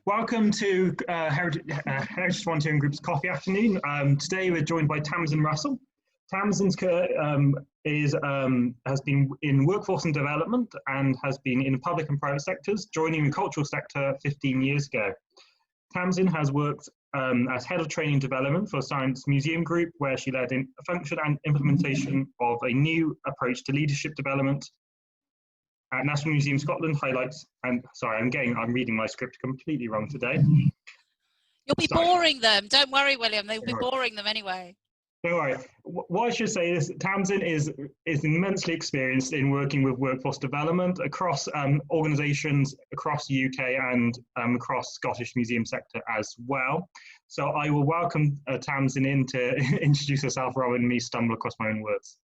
Welcome to Heritage Volunteering Group's Coffee Afternoon. Today we're joined by Tamsin Russell. Tamsin has been in workforce and development and has been in public and private sectors, joining the cultural sector 15 years ago. Tamsin has worked as head of training development for Science Museum Group, where she led in function and implementation of a new approach to leadership development at National Museum Scotland. Highlights, and sorry, I'm reading my script completely wrong today. You'll be boring them. Don't worry, William. They'll be boring them anyway. Don't worry. What I should say is Tamsin is immensely experienced in working with workforce development across organisations across the UK and across Scottish museum sector as well. So I will welcome Tamsin in to introduce herself rather than me stumble across my own words.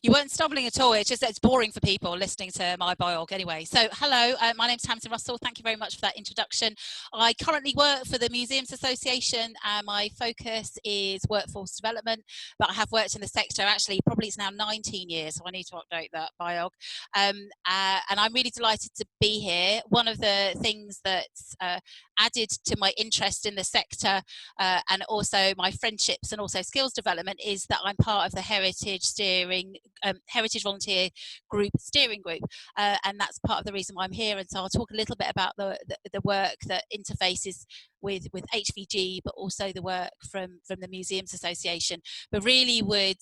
You weren't stumbling at all. It's just that it's boring for people listening to my biog anyway. So hello, my name's Tamsin Russell. Thank you very much for that introduction. I currently work for the Museums Association and my focus is workforce development, but I have worked in the sector actually probably it's now 19 years, so I need to update that biog. And I'm really delighted to be here. One of the things that's added to my interest in the sector and also my friendships and also skills development is that I'm part of the Heritage Volunteer Group steering group, and that's part of the reason why I'm here. And so I'll talk a little bit about the work that interfaces with HVG, but also the work from the Museums Association, but really would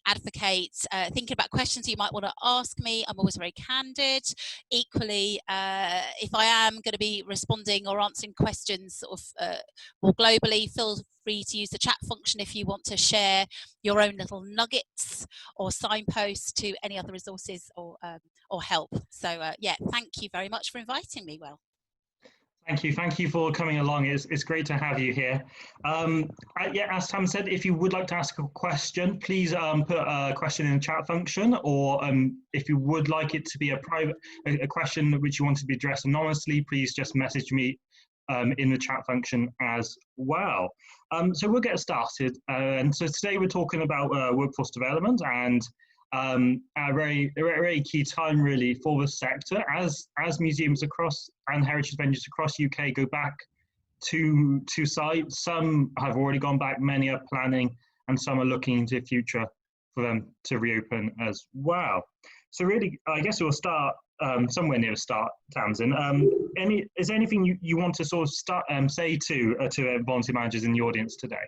advocate thinking about questions you might want to ask me. I'm always very candid. Equally, if I am going to be responding or answering questions sort of more globally, feel free to use the chat function if you want to share your own little nuggets or signposts to any other resources or help. So yeah, thank you very much for inviting me, Will. Thank you for coming along. It's great to have you here. Yeah, as Tam said, if you would like to ask a question, please put a question in the chat function, or if you would like it to be a question which you want to be addressed anonymously, please just message me in the chat function as well. So we'll get started. And so today we're talking about workforce development and a very key time really for the sector as museums across and heritage venues across UK go back to sites. Some have already gone back, many are planning, and some are looking into the future for them to reopen as well. So really, I guess we'll start somewhere near the start, Tamsin. Is there anything you want to sort of say to volunteer managers in the audience today?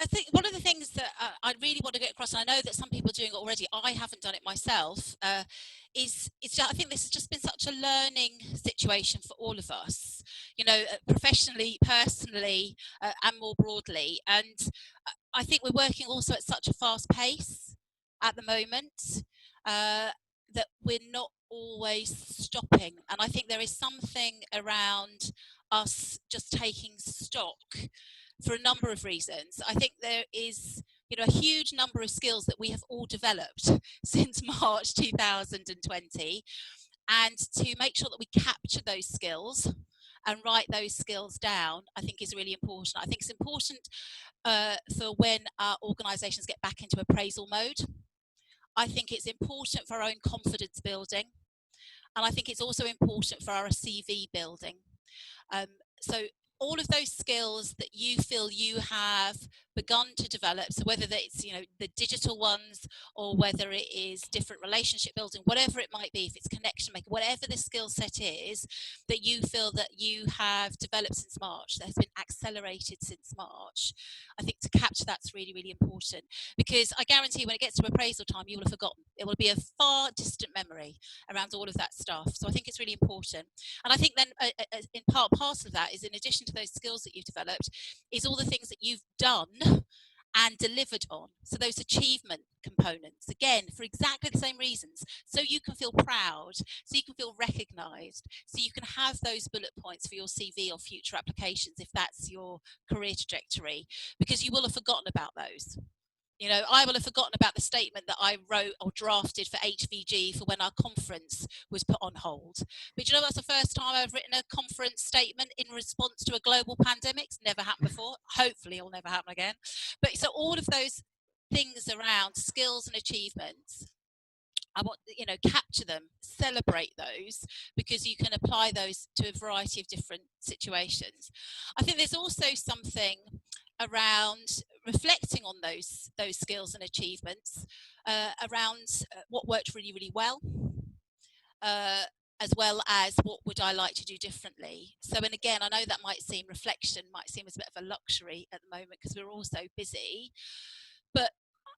I think one of the things that I really want to get across, and I know that some people are doing it already, I haven't done it myself, is I think this has just been such a learning situation for all of us, you know, professionally, personally, and more broadly. And I think we're working also at such a fast pace at the moment that we're not always stopping. And I think there is something around us just taking stock for a number of reasons. I think there is, you know, a huge number of skills that we have all developed since March 2020, and to make sure that we capture those skills and write those skills down, I think is really important. I think it's important for when our organisations get back into appraisal mode. I think it's important for our own confidence building, and I think it's also important for our CV building. So all of those skills that you feel you have begun to develop, so whether it's, you know, the digital ones or whether it is different relationship building, whatever it might be, if it's connection making, whatever the skill set is that you feel that you have developed since March, that has been accelerated since March, I think to capture that's really, really important, because I guarantee when it gets to appraisal time, you will have forgotten. It will be a far distant memory around all of that stuff. So I think it's really important. And I think then in parcel of that is, in addition to those skills that you've developed, is all the things that you've done and delivered on. So those achievement components, again, for exactly the same reasons, so you can feel proud, so you can feel recognised, so you can have those bullet points for your CV or future applications if that's your career trajectory, because you will have forgotten about those. You know, I will have forgotten about the statement that I wrote or drafted for HVG for when our conference was put on hold. But you know, that's the first time I've written a conference statement in response to a global pandemic. It's never happened before. Hopefully it'll never happen again. But so all of those things around skills and achievements I want, capture them, celebrate those, because you can apply those to a variety of different situations. I think there's also something around reflecting on those skills and achievements, around what worked really, really well, as well as what would I like to do differently. So, and again, I know that reflection might seem as a bit of a luxury at the moment because we're all so busy, but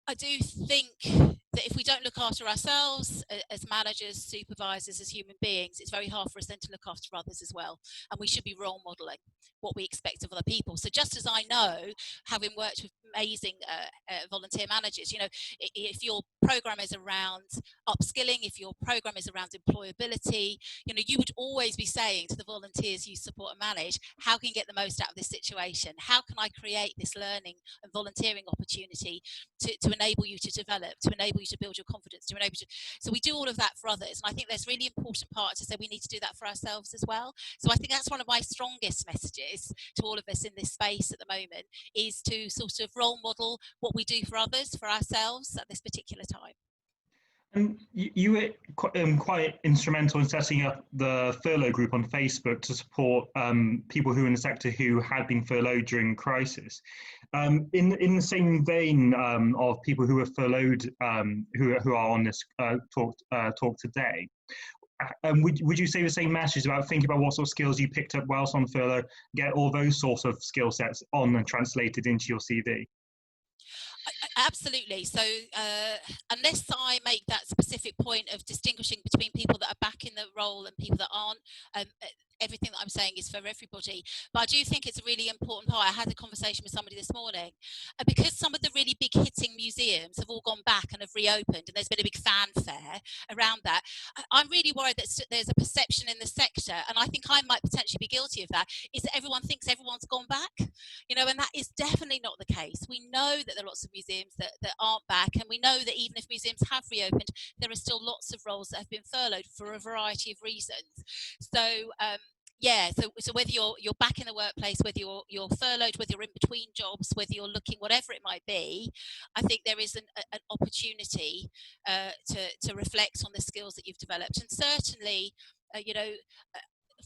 I do think that if we don't look after ourselves as managers, supervisors, as human beings, it's very hard for us then to look after others as well. And we should be role modeling what we expect of other people. So just as I know, having worked with amazing volunteer managers, if your program is around upskilling, if your program is around employability, you would always be saying to the volunteers you support and manage, how can you get the most out of this situation? How can I create this learning and volunteering opportunity to enable you to develop, to enable you to build your confidence, to enable you to... So we do all of that for others. And I think there's really important part to say we need to do that for ourselves as well. So I think that's one of my strongest messages to all of us in this space at the moment, is to sort of role model what we do for others, for ourselves at this particular time. And you were quite instrumental in setting up the furlough group on Facebook to support people who are in the sector who had been furloughed during crisis. In the same vein of people who are furloughed, who are on this talk today, would you say the same message about thinking about what sort of skills you picked up whilst on furlough, get all those sorts of skill sets on and translated into your CV? Absolutely. So unless I make that specific point of distinguishing between people that are back in the role and people that aren't, everything that I'm saying is for everybody. But I do think it's a really important part. I had a conversation with somebody this morning, because some of the really big hitting museums have all gone back and have reopened, and there's been a big fanfare around that. I'm really worried that there's a perception in the sector, and I think I might potentially be guilty of that, is that everyone thinks everyone's gone back, and that is definitely not the case. We know that there are lots of museums that aren't back, and we know that even if museums have reopened, there are still lots of roles that have been furloughed for a variety of reasons. So so whether you're back in the workplace, whether you're furloughed, whether you're in between jobs, whether you're looking, whatever it might be, I think there is an opportunity to reflect on the skills that you've developed. And certainly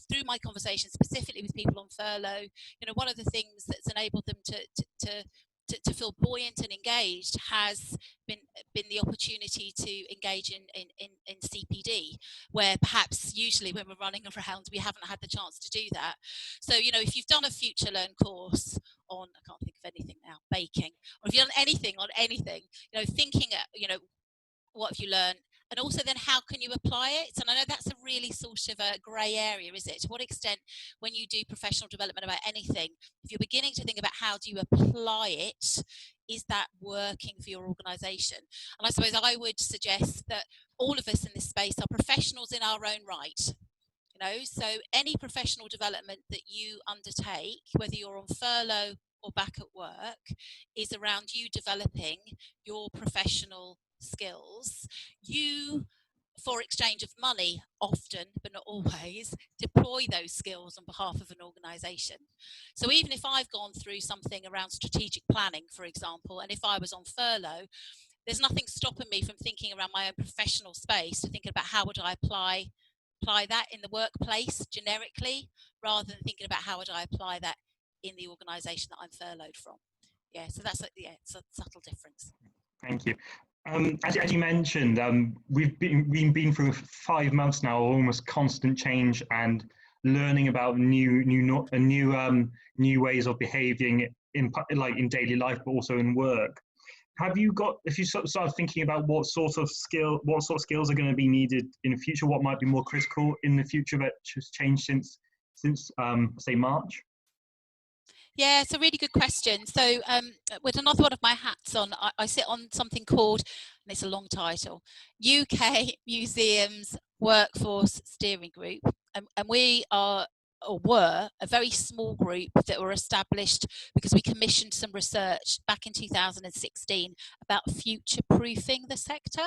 through my conversations specifically with people on furlough, one of the things that's enabled them to feel buoyant and engaged has been the opportunity to engage in CPD, where perhaps usually when we're running around we haven't had the chance to do that. So if you've done a Future Learn course on, I can't think of anything now, baking, or if you've done anything on anything, thinking what have you learned, and also then how can you apply it? And I know that's a really sort of a grey area, is it? To what extent, when you do professional development about anything, if you're beginning to think about how do you apply it, is that working for your organisation? And I suppose I would suggest that all of us in this space are professionals in our own right. So any professional development that you undertake, whether you're on furlough or back at work, is around you developing your professional skills. You, for exchange of money, often but not always, deploy those skills on behalf of an organisation. So even if I've gone through something around strategic planning, for example, and if I was on furlough, there's nothing stopping me from thinking around my own professional space, to think about how would I apply that in the workplace generically, rather than thinking about how would I apply that in the organisation that I'm furloughed from. So that's it's a subtle difference. Thank you. As you mentioned, we've been through 5 months now of almost constant change and learning about new ways of behaving in daily life, but also in work. If you start thinking about what sort of skills are going to be needed in the future, what might be more critical in the future that has changed since say March? Yeah, it's a really good question. So with another one of my hats on, I sit on something called, and it's a long title, UK Museums Workforce Steering Group. And we are or were a very small group that were established because we commissioned some research back in 2016 about future-proofing the sector.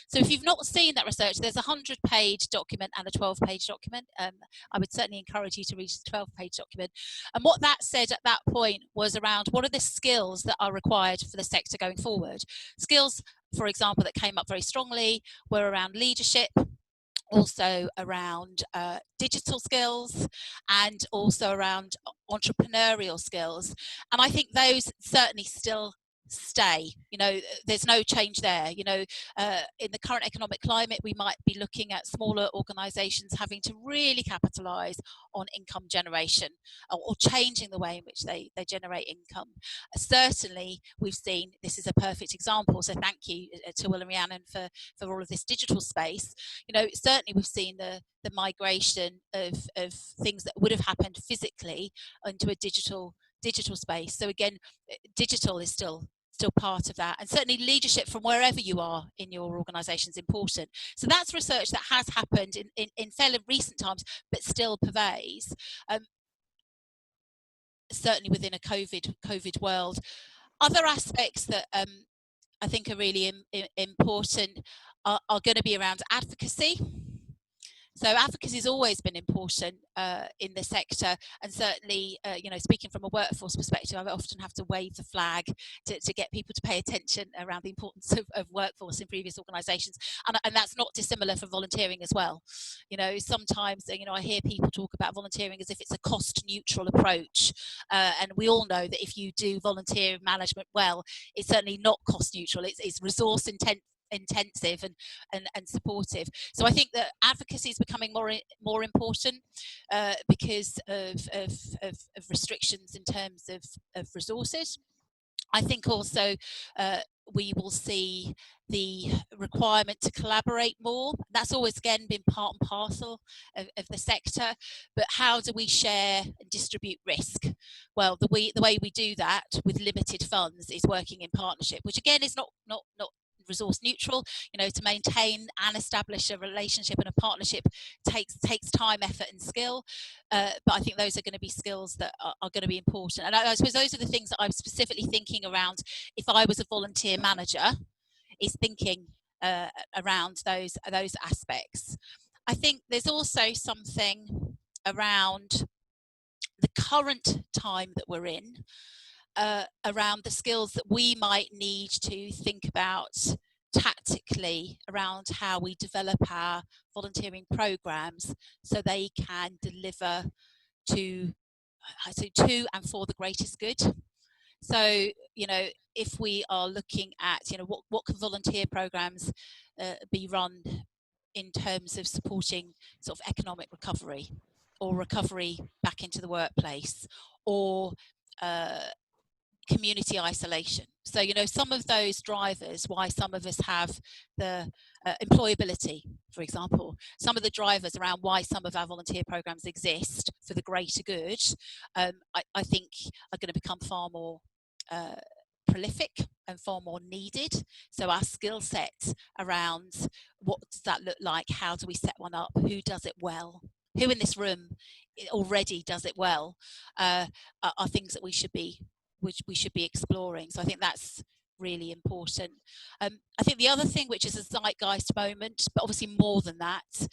So if you've not seen that research, there's a 100-page document and a 12-page document. I would certainly encourage you to read the 12-page document. And what that said at that point was around what are the skills that are required for the sector going forward. Skills, for example, that came up very strongly were around leadership, also around digital skills, and also around entrepreneurial skills. And I think those certainly still stay. You know, there's no change there. You know, in the current economic climate, we might be looking at smaller organisations having to really capitalise on income generation, or changing the way in which they generate income. Certainly, we've seen, this is a perfect example, so thank you to Will and Rhiannon for all of this digital space. You know, certainly we've seen the migration of things that would have happened physically into a digital space. So again, digital is still part of that, and certainly leadership from wherever you are in your organisation is important. So that's research that has happened in fairly recent times, but still pervades. Certainly within a COVID world. Other aspects that I think are really important are going to be around advocacy. So advocacy has always been important in the sector, and certainly, you know, speaking from a workforce perspective, I often have to wave the flag to get people to pay attention around the importance of workforce in previous organisations, and that's not dissimilar for volunteering as well. You know, sometimes, you know, I hear people talk about volunteering as if it's a cost-neutral approach, and we all know that if you do volunteer management well, it's certainly not cost-neutral. It's resource intensive and supportive. So I think that advocacy is becoming more important because of restrictions in terms of resources. I think also we will see the requirement to collaborate more. That's always again been part and parcel of the sector, but how do we share and distribute risk? Well, the way we do that with limited funds is working in partnership, which again is not resource neutral. You know, to maintain and establish a relationship and a partnership takes time, effort and skill, but I think those are going to be skills that are going to be important. And I suppose those are the things that I'm specifically thinking around if I was a volunteer manager, is thinking around those aspects. I think there's also something around the current time that we're in, around the skills that we might need to think about tactically around how we develop our volunteering programs so they can deliver to and for the greatest good. So, you know, if we are looking at, you know, what can volunteer programs be run in terms of supporting sort of economic recovery, or recovery back into the workplace, or community isolation. So, you know, some of those drivers why some of us have the employability, for example, some of the drivers around why some of our volunteer programs exist for the greater good, I think are going to become far more prolific and far more needed. So our skill set around what does that look like, how do we set one up, who does it well, who in this room already does it well, are things that we should be exploring. So I think that's really important. I think the other thing, which is a zeitgeist moment, but obviously more than that,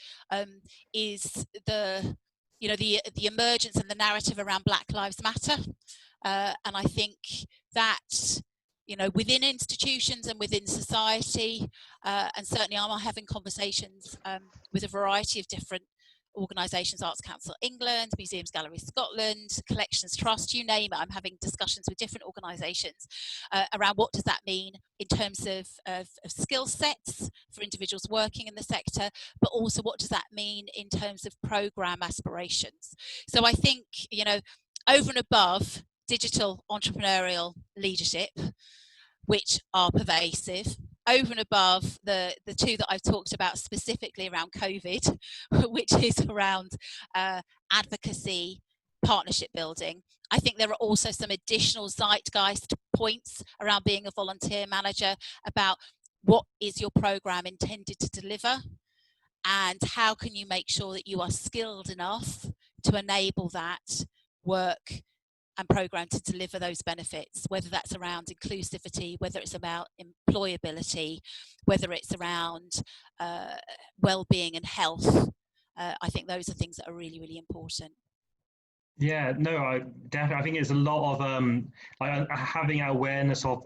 is the emergence and the narrative around Black Lives Matter. And I think that, you know, within institutions and within society, and certainly I'm having conversations with a variety of different organisations, Arts Council England, Museums Galleries Scotland, Collections Trust, you name it. I'm having discussions with different organisations around what does that mean in terms of skill sets for individuals working in the sector, but also what does that mean in terms of programme aspirations. So I think, you know, over and above digital entrepreneurial leadership, which are pervasive, over and above the two that I've talked about specifically around COVID, which is around advocacy, partnership building, I think there are also some additional zeitgeist points around being a volunteer manager about what is your programme intended to deliver, and how can you make sure that you are skilled enough to enable that work and program to deliver those benefits, whether that's around inclusivity, whether it's about employability, whether it's around well-being and health. I think those are things that are really, really important. Yeah, no, I definitely. I think it's a lot of like having awareness of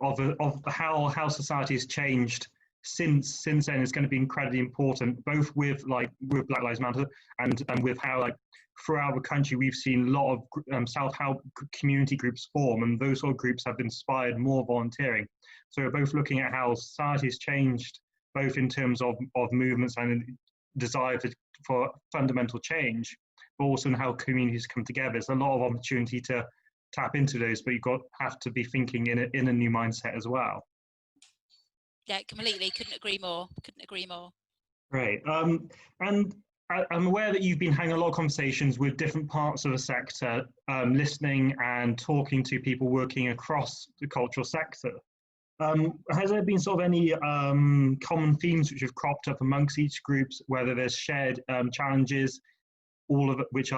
how society has changed since then is going to be incredibly important, both with Black Lives Matter and with how like throughout the country we've seen a lot of self-help community groups form, and those sort of groups have inspired more volunteering. So we're both looking at how society has changed, both in terms of movements and desire for fundamental change, but also in how communities come together. There's a lot of opportunity to tap into those, but have to be thinking in a new mindset as well. Yeah, completely. Couldn't agree more. Couldn't agree more. Great. And I'm aware that you've been having a lot of conversations with different parts of the sector, listening and talking to people working across the cultural sector. Has there been sort of any common themes which have cropped up amongst each groups, whether there's shared challenges, all of it, which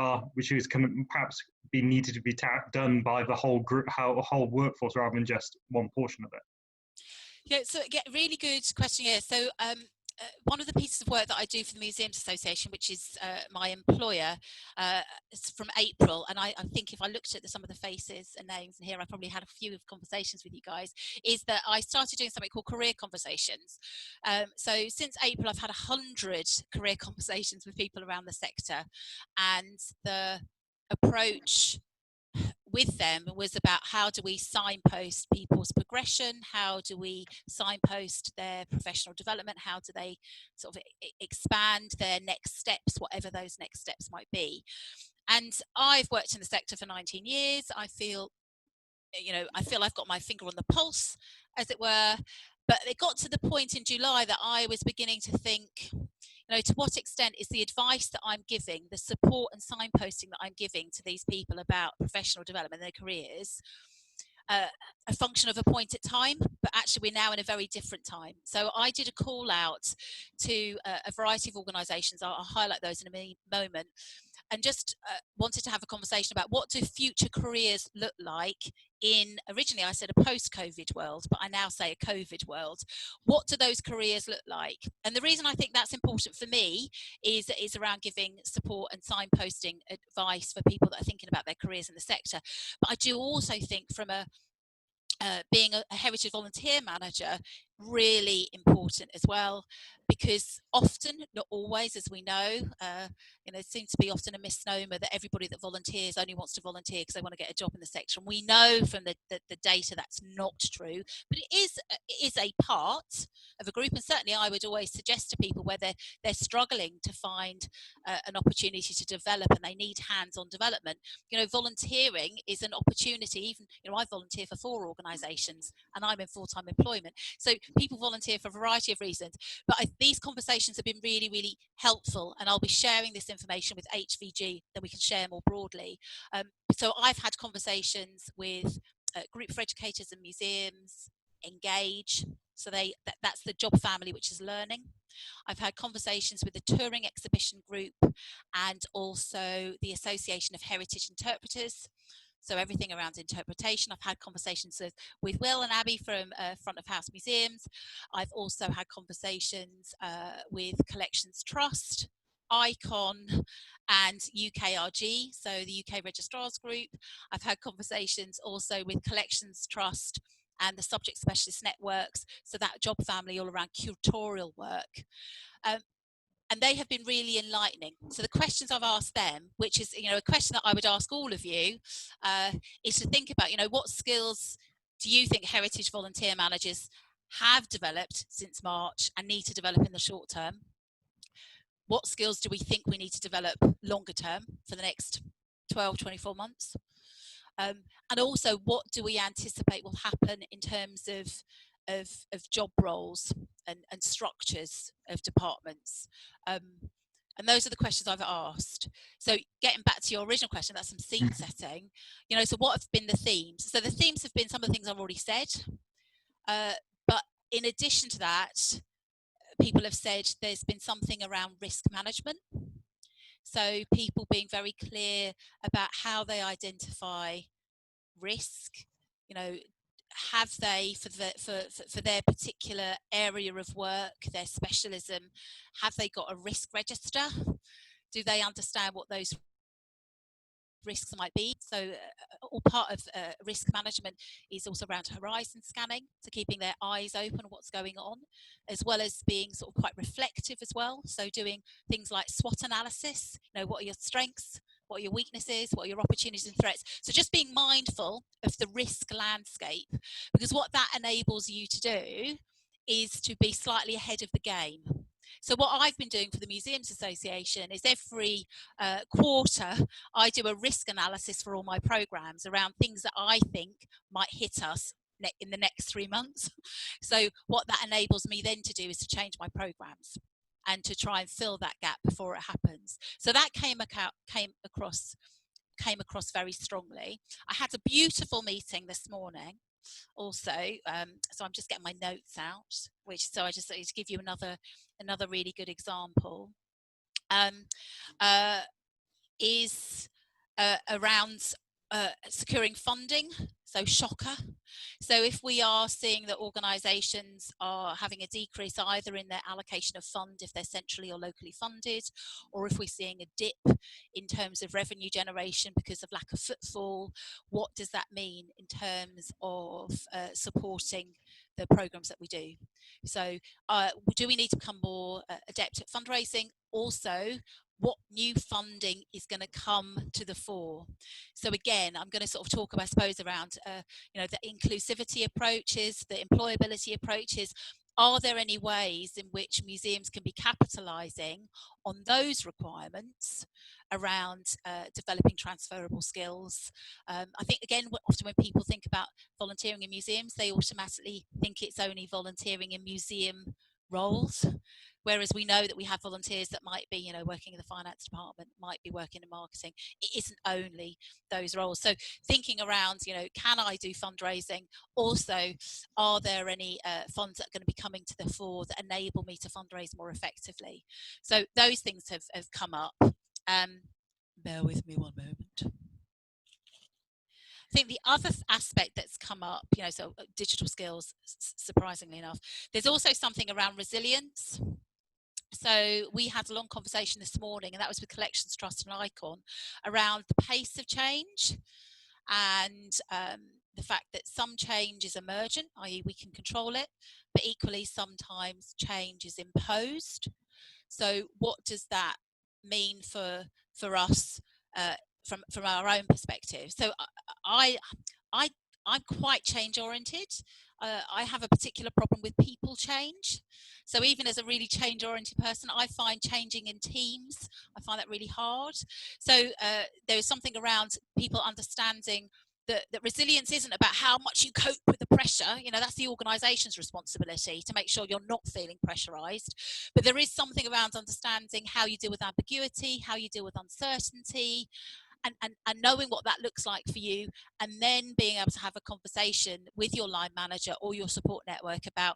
is kind of perhaps be needed to be done by the whole group, the whole workforce, rather than just one portion of it? Yeah, so really good question here. So one of the pieces of work that I do for the Museums Association, which is my employer, it's from April, and I think if I looked at some of the faces and names in here, I probably had a few conversations with you guys, is that I started doing something called career conversations. So since April, I've had 100 career conversations with people around the sector, and the approach with them was about how do we signpost people's progression, how do we signpost their professional development, how do they sort of expand their next steps, whatever those next steps might be. And I've worked in the sector for 19 years. I feel I've got my finger on the pulse, as it were. But it got to the point in July that I was beginning to think, to what extent is the advice that I'm giving, the support and signposting that I'm giving to these people about professional development in their careers, a function of a point at time, but actually we're now in a very different time. So I did a call out to a variety of organisations. I'll highlight those in a moment, and just wanted to have a conversation about what do future careers look like in, originally I said a post-COVID world, but I now say a COVID world. What do those careers look like? And the reason I think that's important for me is around giving support and signposting advice for people that are thinking about their careers in the sector. But I do also think from being a heritage volunteer manager, really important as well, because often, not always, as we know, it seems to be often a misnomer that everybody that volunteers only wants to volunteer because they want to get a job in the sector. And we know from the data that's not true, but it is a part of a group. And certainly I would always suggest to people where they're struggling to find an opportunity to develop and they need hands-on development. Volunteering is an opportunity. Even, I volunteer for 4 organisations and I'm in full-time employment. So people volunteer for a variety of reasons. But these conversations have been really, really helpful, and I'll be sharing this information with HVG that we can share more broadly. So I've had conversations with Group for Educators and Museums, Engage. So that's the job family, which is learning. I've had conversations with the Touring Exhibition Group and also the Association of Heritage Interpreters. So everything around interpretation. I've had conversations with Will and Abby from Front of House Museums. I've also had conversations with Collections Trust, ICON and UKRG, so the UK Registrars Group. I've had conversations also with Collections Trust and the Subject Specialist Networks, so that job family all around curatorial work. And they have been really enlightening. So the questions I've asked them, which is a question that I would ask all of you, is to think about what skills do you think heritage volunteer managers have developed since March and need to develop in the short term? What skills do we think we need to develop longer term for the next 12, 24 months? And also, what do we anticipate will happen in terms of job roles and structures of departments? And those are the questions I've asked. So getting back to your original question, that's some scene setting. So what have been the themes? So the themes have been some of the things I've already said. But in addition to that, people have said there's been something around risk management. So people being very clear about how they identify risk, you know, have they, for their particular area of work, their specialism, have they got a risk register? Do they understand what those risks might be? So all part of risk management is also around horizon scanning, so keeping their eyes open on what's going on, as well as being sort of quite reflective as well. So doing things like SWOT analysis, you know, what are your strengths, what are your weaknesses, what are your opportunities and threats. So just being mindful of the risk landscape, because what that enables you to do is to be slightly ahead of the game. So what I've been doing for the Museums Association is every quarter I do a risk analysis for all my programs around things that I think might hit us in the next 3 months. So what that enables me then to do is to change my programs and to try and fill that gap before it happens. So that came across very strongly. I had a beautiful meeting this morning also, so I'm just getting my notes out, so I just to give you another really good example, is around securing funding, so shocker. So if we are seeing that organisations are having a decrease either in their allocation of fund if they're centrally or locally funded, or if we're seeing a dip in terms of revenue generation because of lack of footfall, what does that mean in terms of supporting the programmes that we do? So do we need to become more adept at fundraising? Also, what new funding is going to come to the fore? So again, I'm going to sort of talk, I suppose, around you know, the inclusivity approaches, the employability approaches. Are there any ways in which museums can be capitalising on those requirements around developing transferable skills? I think, again, often when people think about volunteering in museums, they automatically think it's only volunteering in museum roles, whereas we know that we have volunteers that might be, you know, working in the finance department, might be working in marketing. It isn't only those roles. So thinking around, you know, can I do fundraising? Also, are there any funds that are going to be coming to the fore that enable me to fundraise more effectively? So those things have come up. Bear with me one moment. I think the other aspect that's come up, you know, so digital skills, surprisingly enough, there's also something around resilience. So we had a long conversation this morning, and that was with Collections Trust and Icon, around the pace of change and the fact that some change is emergent, i.e. we can control it, but equally sometimes change is imposed. So what does that mean for us from our own perspective? So I'm quite change oriented. I have a particular problem with people change. So even as a really change oriented person, I find changing in teams, I find that really hard. So there is something around people understanding that resilience isn't about how much you cope with the pressure. You know, that's the organisation's responsibility to make sure you're not feeling pressurised. But there is something around understanding how you deal with ambiguity, how you deal with uncertainty, and knowing what that looks like for you, and then being able to have a conversation with your line manager or your support network about,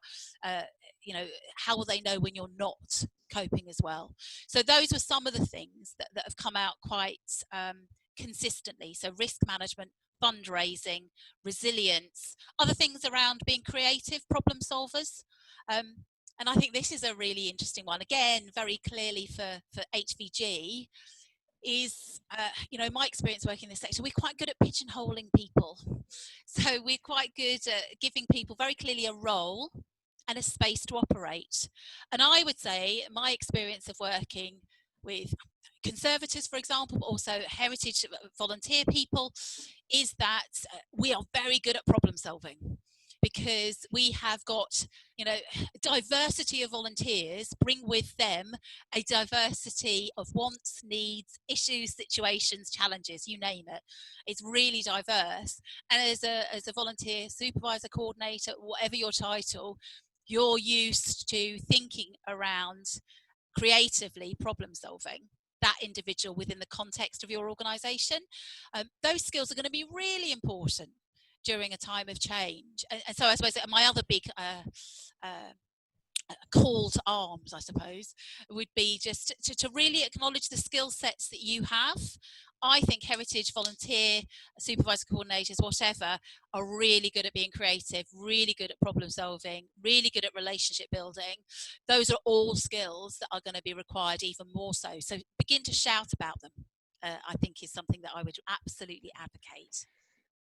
you know, how will they know when you're not coping as well. So those were some of the things that have come out quite consistently. So risk management, fundraising, resilience, other things around being creative problem solvers. And I think this is a really interesting one, again, very clearly for HVG, is, you know, my experience working in this sector, we're quite good at pigeonholing people. So we're quite good at giving people very clearly a role and a space to operate. And I would say my experience of working with conservators, for example, but also heritage volunteer people, is that we are very good at problem solving, because we have got, you know, diversity of volunteers bring with them a diversity of wants, needs, issues, situations, challenges, you name it. It's really diverse. And as a volunteer, supervisor, coordinator, whatever your title, you're used to thinking around creatively problem solving that individual within the context of your organisation. Those skills are going to be really important during a time of change. And so I suppose my other big call to arms, I suppose, would be just to really acknowledge the skill sets that you have. I think heritage volunteer, supervisor coordinators, whatever, are really good at being creative, really good at problem solving, really good at relationship building. Those are all skills that are going to be required even more so. So begin to shout about them, I think is something that I would absolutely advocate.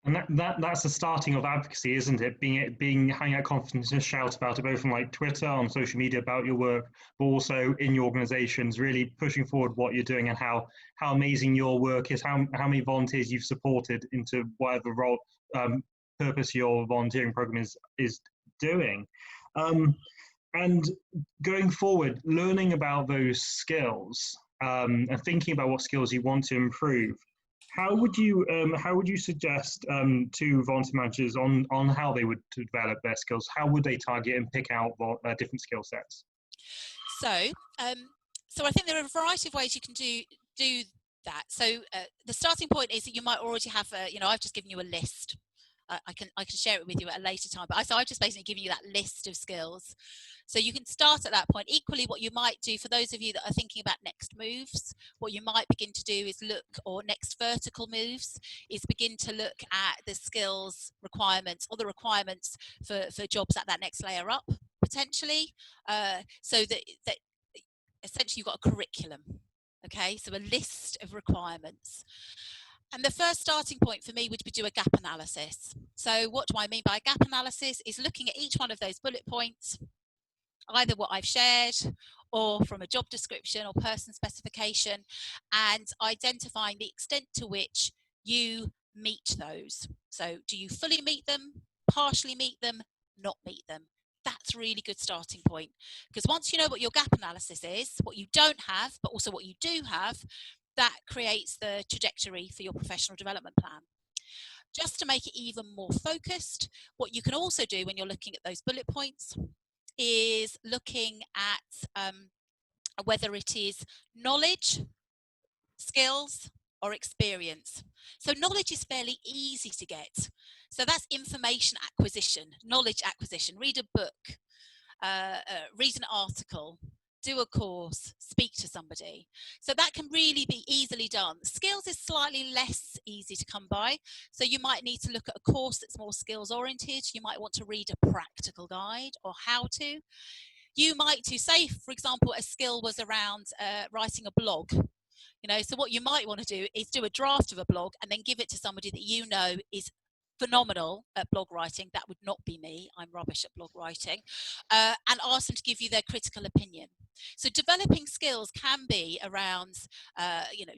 And that's the starting of advocacy, isn't it? Being having that confidence to shout about it, both from like Twitter, on social media about your work, but also in your organisations, really pushing forward what you're doing and how amazing your work is, how many volunteers you've supported into whatever role purpose your volunteering program is doing. And going forward, learning about those skills and thinking about what skills you want to improve. How would you suggest to volunteer managers on how they would develop their skills? How would they target and pick out different skill sets? So, so I think there are a variety of ways you can do that. So the starting point is that you might already have I've just given you a list. I can share it with you at a later time, but I've just basically given you that list of skills. So you can start at that point. Equally, what you might do for those of you that are thinking about next moves, what you might begin to do is look, or next vertical moves, is begin to look at the skills requirements or the requirements for jobs at that next layer up, potentially, so that essentially you've got a curriculum. Okay, so a list of requirements. And the first starting point for me would be do a gap analysis. So what do I mean by a gap analysis? Is looking at each one of those bullet points, either what I've shared or from a job description or person specification, and identifying the extent to which you meet those. So do you fully meet them, partially meet them, not meet them? That's a really good starting point, because once you know what your gap analysis is, what you don't have, but also what you do have, that creates the trajectory for your professional development plan. Just to make it even more focused, what you can also do when you're looking at those bullet points is looking at whether it is knowledge, skills, or experience. So knowledge is fairly easy to get. So that's information acquisition, knowledge acquisition. Read a book, read an article, do a course, speak to somebody. So that can really be easily done. Skills is slightly less easy to come by. So you might need to look at a course that's more skills oriented. You might want to read a practical guide or how to. You might to say, for example, a skill was around writing a blog. So what you might want to do is do a draft of a blog and then give it to somebody that you know is phenomenal at blog writing. That would not be me. I'm rubbish at blog writing. And ask them to give you their critical opinion. So developing skills can be around,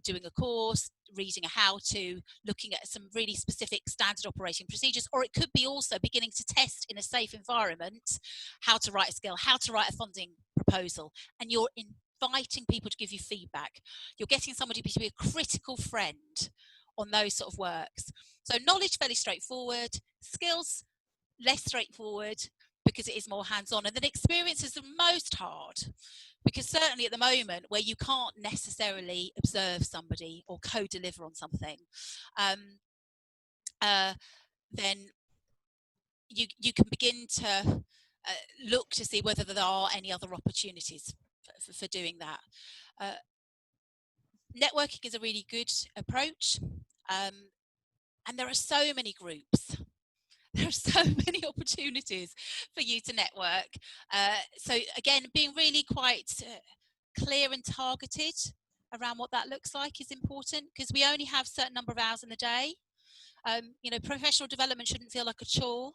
doing a course, reading a how-to, looking at some really specific standard operating procedures, or it could be also beginning to test in a safe environment how to write a skill, how to write a funding proposal, and you're inviting people to give you feedback. You're getting somebody to be a critical friend on those sort of works. So knowledge, fairly straightforward. Skills, less straightforward because it is more hands-on. And then experience is the most hard, because certainly at the moment where you can't necessarily observe somebody or co-deliver on something, then you can begin to look to see whether there are any other opportunities for doing that. Networking is a really good approach, and there are so many groups. There are so many opportunities for you to network. So again, being really quite clear and targeted around what that looks like is important, because we only have a certain number of hours in the day. Professional development shouldn't feel like a chore.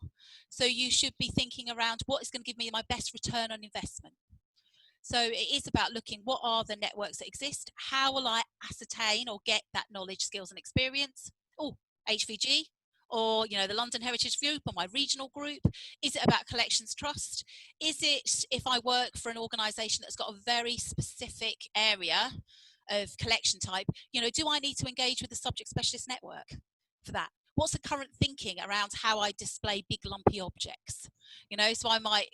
So you should be thinking around what is going to give me my best return on investment. So it is about looking, what are the networks that exist? How will I ascertain or get that knowledge, skills and experience? Oh, HVG, or the London Heritage Group, or my regional group. Is it about collections trust? Is it if I work for an organisation that's got a very specific area of collection type, do I need to engage with the subject specialist network for that? What's the current thinking around how I display big lumpy objects? So I might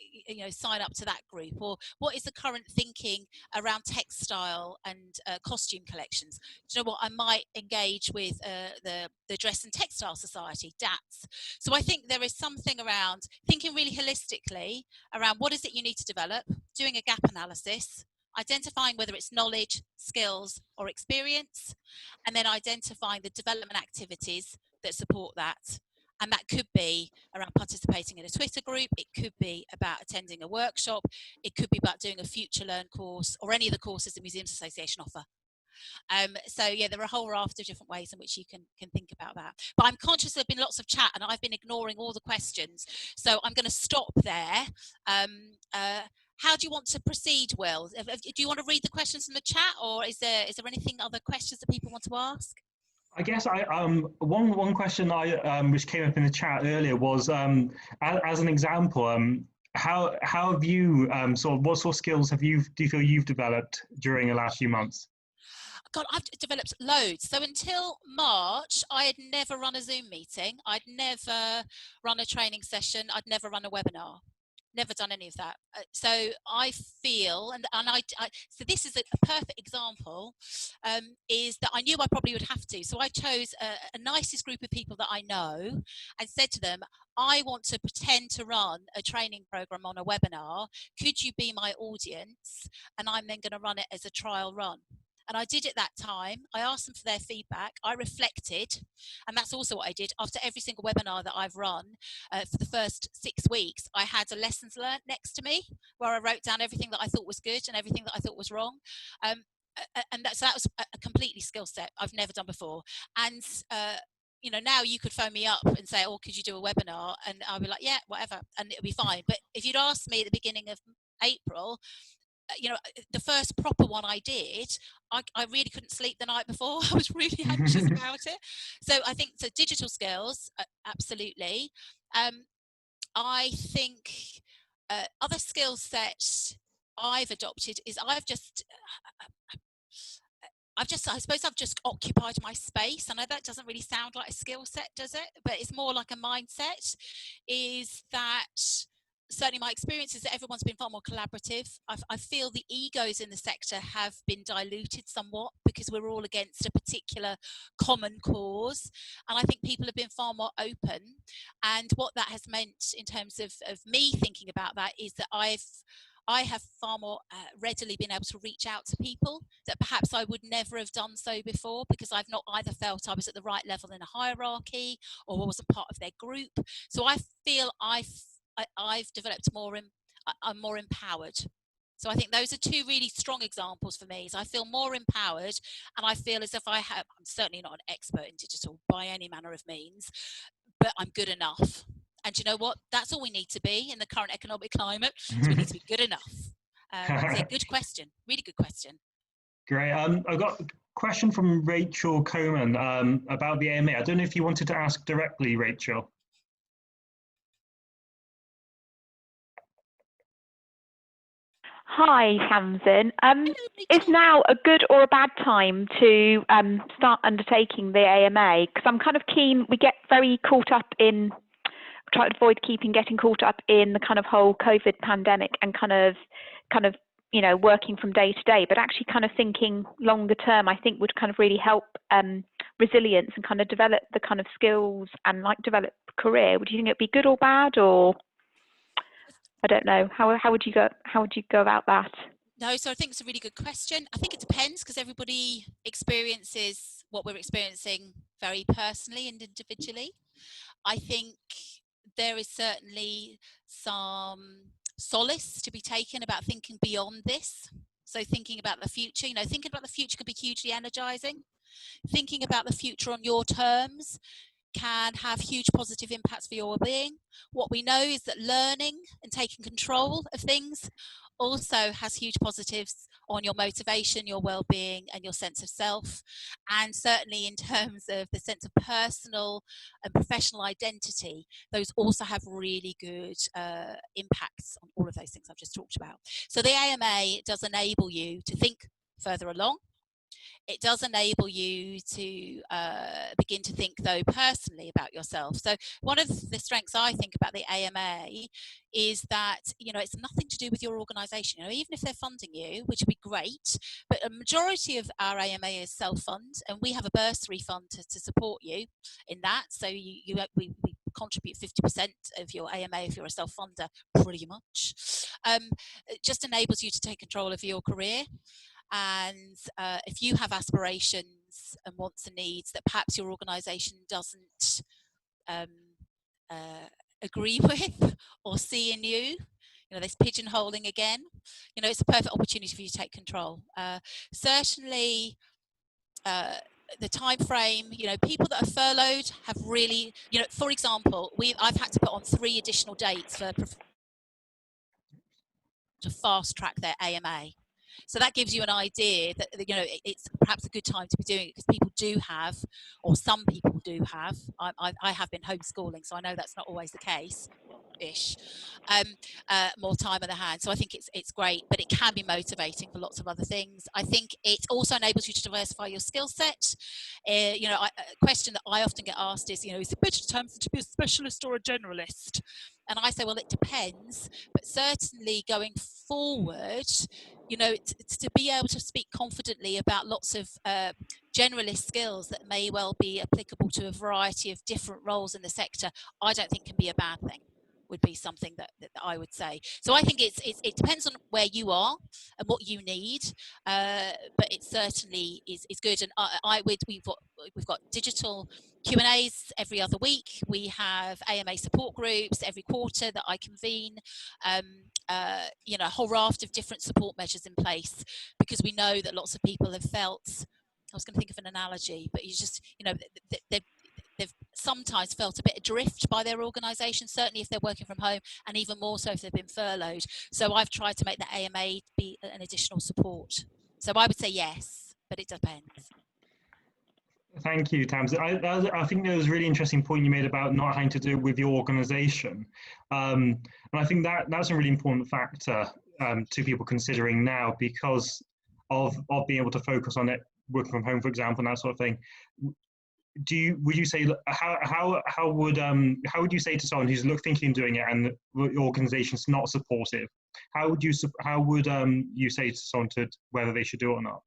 sign up to that group. Or what is the current thinking around textile and costume collections? Do you know what? I might engage with the Dress and Textile Society, DATS. So I think there is something around thinking really holistically around what is it you need to develop, doing a gap analysis, identifying whether it's knowledge, skills, or experience, and then identifying the development activities that support that. And that could be around participating in a Twitter group, it could be about attending a workshop, it could be about doing a Future Learn course, or any of the courses the Museums Association offer. So yeah, there are a whole raft of different ways in which you can think about that. But I'm conscious there have been lots of chat and I've been ignoring all the questions. So I'm going to stop there. How do you want to proceed, Will? Do you want to read the questions in the chat, or is there anything, other questions that people want to ask? I guess one question which came up in the chat earlier was as an example, how have you what sort of skills do you feel you've developed during the last few months? God, I've developed loads. So until March, I had never run a Zoom meeting. I'd never run a training session. I'd never run a webinar. Never done any of that. So I feel, and so this is a perfect example, is that I knew I probably would have to. So I chose a nicest group of people that I know and said to them, I want to pretend to run a training program on a webinar. Could you be my audience? And I'm then going to run it as a trial run. And I did at that time. I asked them for their feedback. I reflected, and that's also what I did. After every single webinar that I've run for the first 6 weeks, I had a lessons learned next to me where I wrote down everything that I thought was good and everything that I thought was wrong. And that was a completely skill set I've never done before. And you know, now you could phone me up and say, oh, could you do a webinar? And I'll be like, yeah, whatever, and it'll be fine. But if you'd asked me at the beginning of April, you know, the first proper one I did, I really couldn't sleep the night before. I was really anxious about it. So I think, so digital skills, absolutely. I think other skill sets I've adopted is I suppose I've just occupied my space. I know that doesn't really sound like a skill set, does it? But it's more like a mindset, is that certainly my experience is that everyone's been far more collaborative. I feel the egos in the sector have been diluted somewhat because we're all against a particular common cause. And I think people have been far more open. And what that has meant in terms of me thinking about that is that I have far more readily been able to reach out to people that perhaps I would never have done so before, because I've not either felt I was at the right level in a hierarchy or wasn't part of their group. So I feel I've developed I'm more empowered. So I think those are two really strong examples for me. So I feel more empowered, and I feel as if I'm certainly not an expert in digital by any manner of means, but I'm good enough. And you know what? That's all we need to be in the current economic climate. So we need to be good enough. So good question. Really good question. Great. I've got a question from Rachel Coman about the AMA. I don't know if you wanted to ask directly, Rachel. Hi, Tamsin. Is now a good or a bad time to start undertaking the AMA? Because I'm kind of keen. We get very caught up in, try to avoid getting caught up in the kind of whole COVID pandemic and kind of you know, working from day to day, but actually kind of thinking longer term, I think would kind of really help resilience and kind of develop the kind of skills and like develop career. Would you think it'd be good or bad, or I don't know. How would you go about that? No, so I think it's a really good question. I think it depends, because everybody experiences what we're experiencing very personally and individually. I think there is certainly some solace to be taken about thinking beyond this. So thinking about the future, you know, thinking about the future can be hugely energizing. Thinking about the future on your terms can have huge positive impacts for your well-being. What we know is that learning and taking control of things also has huge positives on your motivation, your well-being, and your sense of self. And certainly in terms of the sense of personal and professional identity, those also have really good impacts on all of those things I've just talked about. So the AMA does enable you to think further along. It does enable you to begin to think, though, personally about yourself. So one of the strengths I think about the AMA is that, you know, it's nothing to do with your organisation. You know, even if they're funding you, which would be great, but a majority of our AMA is self-fund, and we have a bursary fund to support you in that. So we contribute 50% of your AMA if you're a self-funder, pretty much. it just enables you to take control of your career. And if you have aspirations and wants and needs that perhaps your organisation doesn't agree with or see in you, this pigeonholing again, it's a perfect opportunity for you to take control. Certainly, the time frame, people that are furloughed have really, for example, I've had to put on 3 additional dates to fast track their AMA. So that gives you an idea that, it's perhaps a good time to be doing it, because people do have, or some people do have, I have been homeschooling, so I know that's not always the case, more time on the hand. So I think it's great, but it can be motivating for lots of other things. I think it also enables you to diversify your skill set. A question that I often get asked is it better to be a specialist or a generalist? And I say, well, it depends, but certainly going forward, it's to be able to speak confidently about lots of generalist skills that may well be applicable to a variety of different roles in the sector, I don't think can be a bad thing. Would be something that I would say. So I think it depends on where you are and what you need, but it certainly is good. And we've got digital Q&As every other week. We have AMA support groups every quarter that I convene. A whole raft of different support measures in place, because we know that lots of people have felt. I was going to think of an analogy, but you just they've sometimes felt a bit adrift by their organisation, certainly if they're working from home, and even more so if they've been furloughed. So I've tried to make the AMA be an additional support. So I would say yes, but it depends. Thank you, Tamsin. I think there was a really interesting point you made about not having to do it with your organisation. And I think that's a really important factor to people considering now, because of being able to focus on it, working from home, for example, and that sort of thing. Would you say, how would you say to someone who's thinking of doing it and the organisation's not supportive? How would you say to someone whether they should do it or not?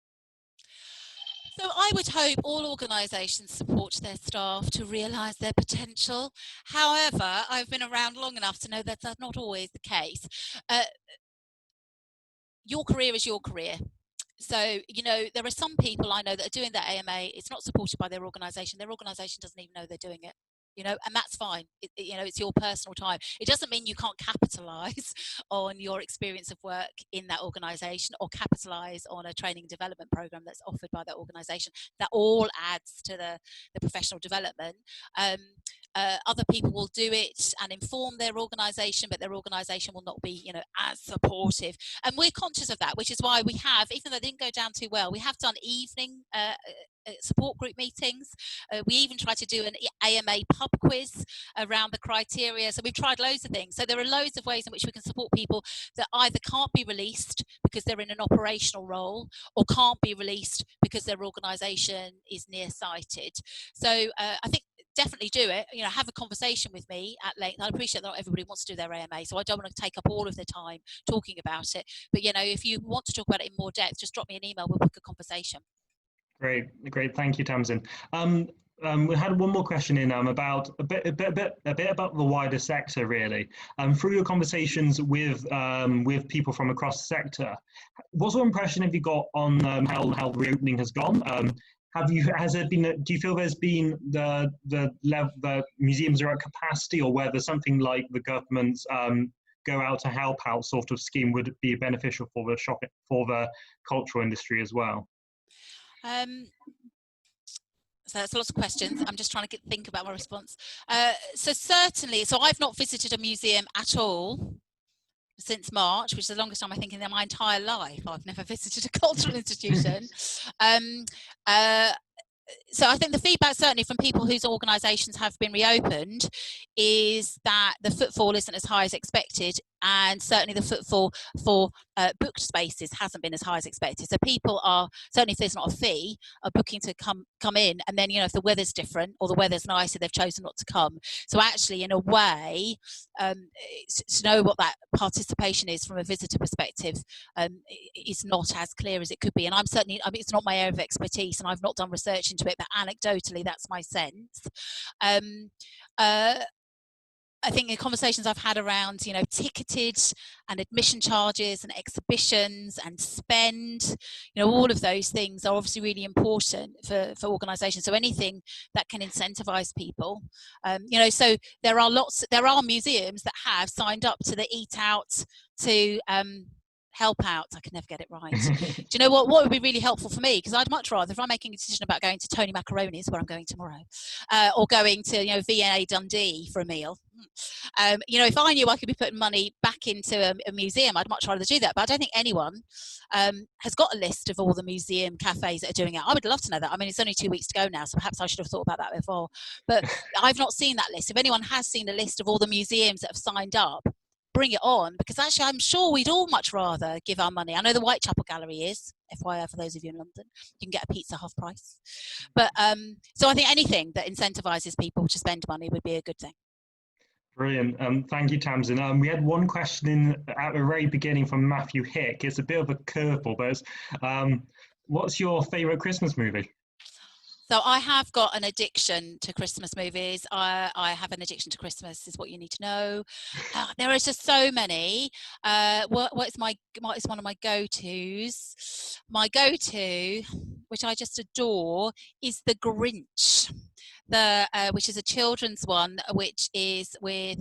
So I would hope all organisations support their staff to realise their potential. However, I've been around long enough to know that that's not always the case. Your career is your career. So, there are some people I know that are doing their AMA. It's not supported by their organisation. Their organisation doesn't even know they're doing it. And that's fine. It's your personal time. It doesn't mean you can't capitalise on your experience of work in that organisation, or capitalise on a training and development programme that's offered by that organisation. That all adds to the professional development. Other people will do it and inform their organisation, but their organisation will not be, as supportive. And we're conscious of that, which is why we have, even though it didn't go down too well, we have done evening support group meetings. We even tried to do an AMA pub quiz around the criteria. So we've tried loads of things. So there are loads of ways in which we can support people that either can't be released because they're in an operational role, or can't be released because their organisation is nearsighted. So I think definitely do it. Have a conversation with me at length. I appreciate that not everybody wants to do their AMA, so I don't want to take up all of their time talking about it. But if you want to talk about it in more depth, just drop me an email. We'll book a conversation. Great. Thank you, Tamsin. We had one more question in about a bit about the wider sector, really. Through your conversations with people from across the sector, what sort of impression have you got on how the reopening has gone? Do you feel there's been the museums are at capacity, or whether something like the government's go out to help out sort of scheme would be beneficial for the cultural industry as well? So that's lots of questions. I'm just trying to think about my response. So certainly, I've not visited a museum at all since March, which is the longest time I think in my entire life. I've never visited a cultural institution. So I think the feedback certainly from people whose organisations have been reopened is that the footfall isn't as high as expected, and certainly the footfall for booked spaces hasn't been as high as expected. So people are, certainly if there's not a fee, are booking to come in, and then if the weather's different or the weather's nicer, they've chosen not to come. So actually, in a way, to know what that participation is from a visitor perspective is not as clear as it could be. And it's not my area of expertise, and I've not done research into it, but anecdotally, that's my sense. I think the conversations I've had around, you know, ticketed and admission charges and exhibitions and spend, you know, all of those things are obviously really important for organisations. So anything that can incentivise people, you know, so there are museums that have signed up to the Eat Out to help out. I can never get it right. Do you know what would be really helpful for me? Because I'd much rather, if I'm making a decision about going to Tony Macaroni's, where I'm going tomorrow, or going to, you know, V&A Dundee for a meal, you know, if I knew I could be putting money back into a museum, I'd much rather do that. But I don't think anyone has got a list of all the museum cafes that are doing it. I would love to know that. I mean, it's only 2 weeks to go now, so perhaps I should have thought about that before. But I've not seen that list. If anyone has seen a list of all the museums that have signed up, bring it on, because actually I'm sure we'd all much rather give our money. I know the Whitechapel Gallery is, FYI for those of you in London, you can get a pizza half price. But so I think anything that incentivises people to spend money would be a good thing. Brilliant. Thank you, Tamsin. We had one question at the very beginning from Matthew Hick. It's a bit of a curveball, but what's your favourite Christmas movie? So I have got an addiction to Christmas movies. I have an addiction to Christmas, is what you need to know. There is just so many. What is one of my go-tos? My go-to, which I just adore, is The Grinch, which is a children's one, which is with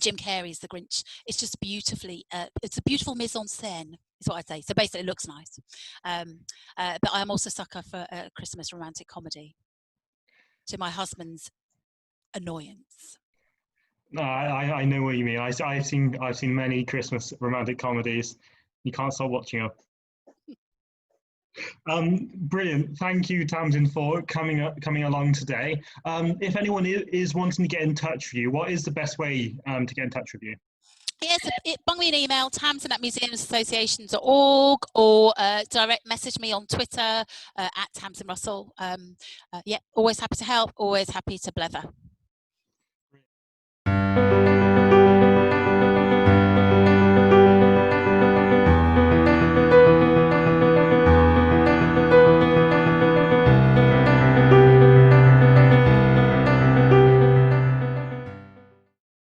Jim Carrey's The Grinch. It's just beautifully, it's a beautiful mise en scène, is what I'd say. So basically it looks nice. But I'm also a sucker for a Christmas romantic comedy, to my husband's annoyance. No, I know what you mean. I've seen many Christmas romantic comedies. You can't stop watching them. Brilliant. Thank you, Tamsin, for coming along today. If anyone is wanting to get in touch with you, what is the best way to get in touch with you? Yes, bung me an email, tamsin@museumsassociations.org, or direct message me on Twitter at Tamsin Russell. Yeah, always happy to help, always happy to blether.